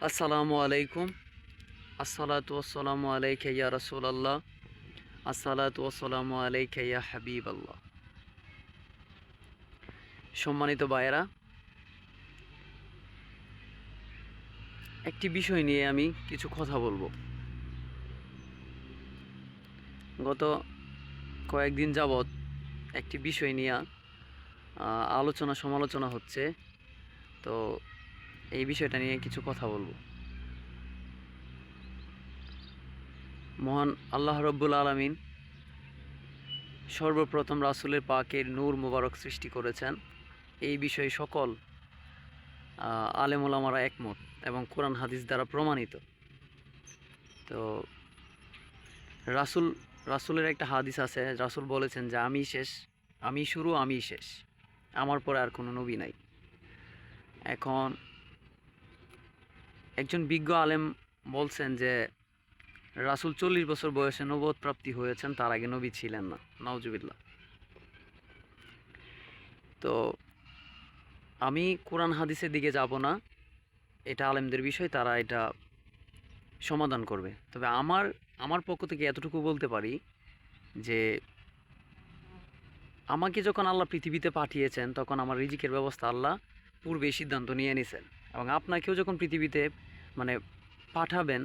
আসসালামু আলাইকুম। আসসালাতু ওয়াসসালামু আলাইকা ইয়া রাসূলাল্লাহ। আসসালাতু ওয়াসসালামু আলাইকা ইয়া হাবিবাল্লাহ। সম্মানিত ভাইয়েরা, একটি বিষয় নিয়ে আমি কিছু কথা বলবো। গত কয়েকদিন যাবৎ একটি বিষয় নিয়ে আলোচনা সমালোচনা হচ্ছে। তো এই বিষয়টা নিয়ে কিছু কথা বলবো। মহান আল্লাহ রব্বুল আলামিন সর্বপ্রথম রাসূলের পাকের নূর মুবারক সৃষ্টি করেছেন। এই বিষয়ে সকল আলেম ওলামারা একমত এবং কোরআন হাদিস দ্বারা প্রমাণিত। তো রাসূল রাসূলের একটা হাদিস আছে, রাসূল বলেছেন যে আমি শেষ, আমি শুরু, আমি শেষ, আমার পরে আর কোনো নবী নাই। এখন একজন বিজ্ঞ আলেম বলছেন যে রাসূল 40 বছর বয়সে নবুয়ত প্রাপ্তি হয়েছেন, তার আগে নবী ছিলেন না। নাউজুবিল্লাহ। তো আমি কোরআন হাদিসের দিকে যাব না, এটা আলেমদের বিষয়, তারা এটা সমাধান করবে। তবে আমার পক্ষ থেকে এতটুকু বলতে পারি যে আমাকে যখন আল্লাহ পৃথিবীতে পাঠিয়েছেন তখন আমার রিজিকের ব্যবস্থা আল্লাহ পূর্বেই সিদ্ধান্ত নিয়ে নিয়েছেন, এবং আপনাকেও যখন পৃথিবীতে মানে পাঠাবেন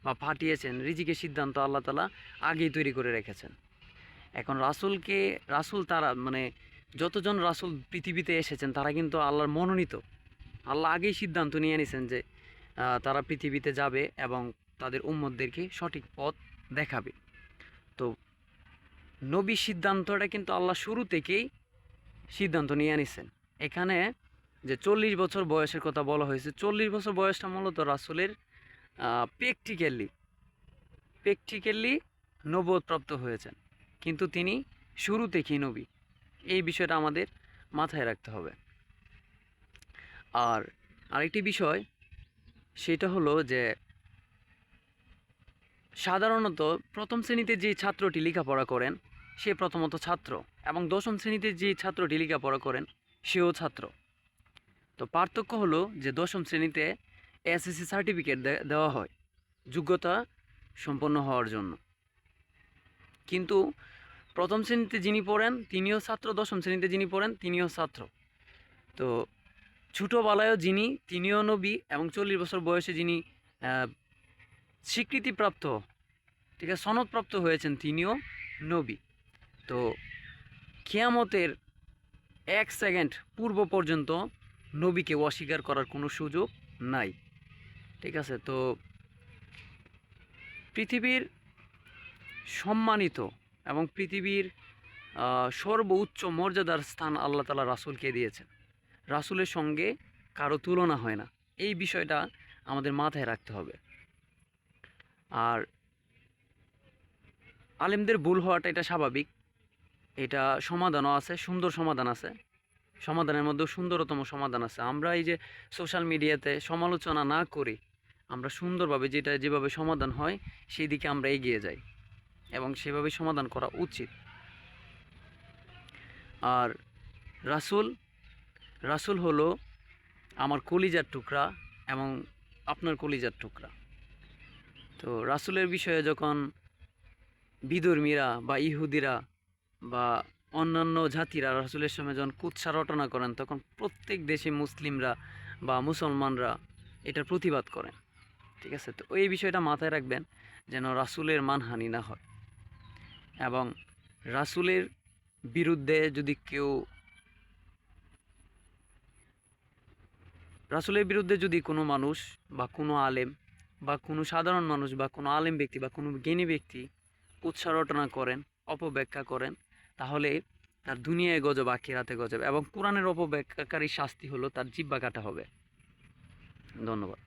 বা পাঠিয়েছেন, রিজিকের সিদ্ধান্ত আল্লাহ তাআলা আগেই তৈরি করে রেখেছেন। এখন রাসূল তারা যতজন রাসূল পৃথিবীতে এসেছেন তারা কিন্তু আল্লাহর মনোনীত। আল্লাহ আগেই সিদ্ধান্ত নিয়ে নিয়েছেন যে তারা পৃথিবীতে যাবে এবং তাদের উম্মতদেরকে সঠিক পথ দেখাবে। তো নবী সিদ্ধান্তটা কিন্তু আল্লাহ শুরু থেকেই সিদ্ধান্ত নিয়ে নিছেন। এখানে যে 40 বছর বয়সের কথা বলা হয়েছে, 40 বছর বয়সটা মূলত রাসূলের প্র্যাকটিক্যালি নবুয়ত প্রাপ্ত হয়েছেন, কিন্তু তিনি শুরু থেকেই নবী। এই বিষয়টা আমাদের মাথায় রাখতে হবে। আর আরেকটি বিষয়, সেটা হলো যে সাধারণত প্রথম শ্রেণীতে যে ছাত্রটি লেখাপড়া করেন সে প্রথমত ছাত্র, এবং দশম শ্রেণীতে যে ছাত্রটি লেখাপড়া করেন সেও ছাত্র। তো পার্থক্য হলো যে দশম শ্রেণীতে এসএসসি সার্টিফিকেট দেওয়া হয় যোগ্যতা সম্পন্ন হওয়ার জন্য, কিন্তু প্রথম শ্রেণীতে যিনি পড়েন তিনিও ছাত্র, দশম শ্রেণীতে যিনি পড়েন তিনিও ছাত্র। তো ছোটোবেলায়ও তিনিও নবী, এবং 40 বছর বয়সে যিনি স্বীকৃতিপ্রাপ্ত, ঠিক আছে, সনদপ্রাপ্ত হয়েছেন, তিনিও নবী। তো কিয়ামতের 1 সেকেন্ড পূর্ব পর্যন্ত নবীকে অস্বীকার করার কোনো সুযোগ নাই। ঠিক আছে। তো পৃথিবীর সম্মানিত এবং পৃথিবীর সর্বোচ্চ মর্যাদার স্থান আল্লাহ তাআলা রাসূলকে দিয়েছেন। রাসূলের সঙ্গে কারো তুলনা হয় না। এই বিষয়টা আমাদের মাথায় রাখতে হবে। আর আলেমদের ভুল হওয়াটা এটা স্বাভাবিক, এটা সমাধানও আছে, সুন্দর সমাধান আছে, সমাধানের মধ্যেও সুন্দরতম সমাধান আছে। আমরা এই যে সোশ্যাল মিডিয়াতে সমালোচনা না করি, আমরা সুন্দরভাবে যেভাবে সমাধান হয় সেই দিকে আমরা এগিয়ে যাই, এবং সেভাবে সমাধান করা উচিত। আর রাসূল রাসূল হলো আমার কলিজার টুকরা এবং আপনার কলিজার টুকরা। তো রাসূলের বিষয়ে যখন বিধর্মীরা বা ইহুদিরা বা অন্যান্য জাতিরা রাসূলের সময় যখন কুৎসা রটনা করেন, তখন প্রত্যেক দেশে মুসলিমরা বা মুসলমানরা এটার প্রতিবাদ করেন। ঠিক আছে। তো এই বিষয়টা মাথায় রাখবেন যেন রাসূলের মানহানি না হয়, এবং রাসূলের বিরুদ্ধে যদি কোনো মানুষ বা কোনো আলেম বা কোনো সাধারণ মানুষ বা কোনো আলেম ব্যক্তি বা কোনো জ্ঞানী ব্যক্তি কুৎসা রটনা করেন, অপব্যাখ্যা করেন, তাহলে তার দুনিয়ায় গজব, আখিরাতে গজব, এবং কোরআনের অপব্যাখ্যাকারী শাস্তি হলো তার জিহ্বা কাটা হবে। ধন্যবাদ।